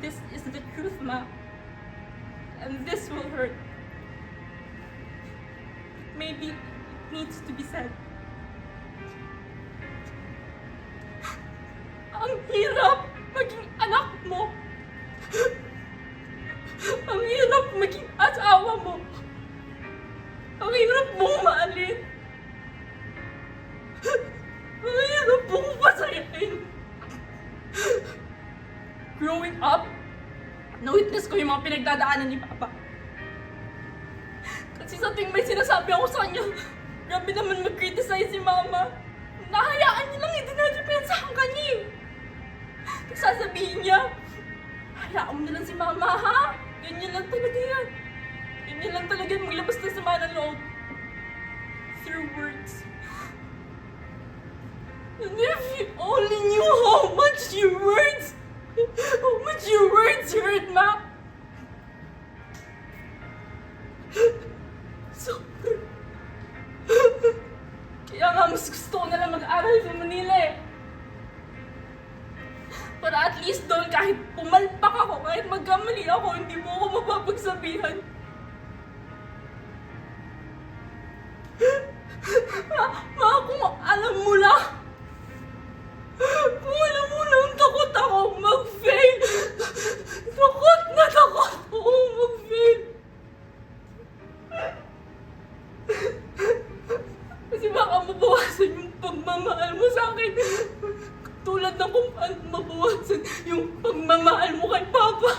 This is the truth, Ma. And this will hurt. Maybe it needs to be said. Ang hirap maging anak mo. Ang hirap maging asawa mo. Ang hirap mong maalin. Ang hirap mong pasayain. Growing up, na-witness ko yung mga pinagdadaanan ni Papa. Kasi sa tuwing may sinasabi ako sa kanya, grabe naman mag-criticize si Mama. Nahayaan niya lang, hindi na-depensa ang kanya eh. Sasabihin niya, hayaan mo na lang si Mama, ha? Ganyan lang talaga yan. Ganyan lang talaga yan, maglabas na sama ng loob. Through words. And if you only knew how much your words hurt, Ma. So, kaya nga mas gusto ko na lang mag-aral sa Manila eh. Para at least doon, kahit pumalpak ako, kahit magkamali ako, hindi mo ako mapapagsabihan. Ma, kung alam mo lang, takot ako mag-fail. Takot na takot ako mag-fail. Kasi baka mabawasan yung pagmamahal mo sa akin. Tulad ng kung paano mabawasan yung pagmamahal mo kay Papa.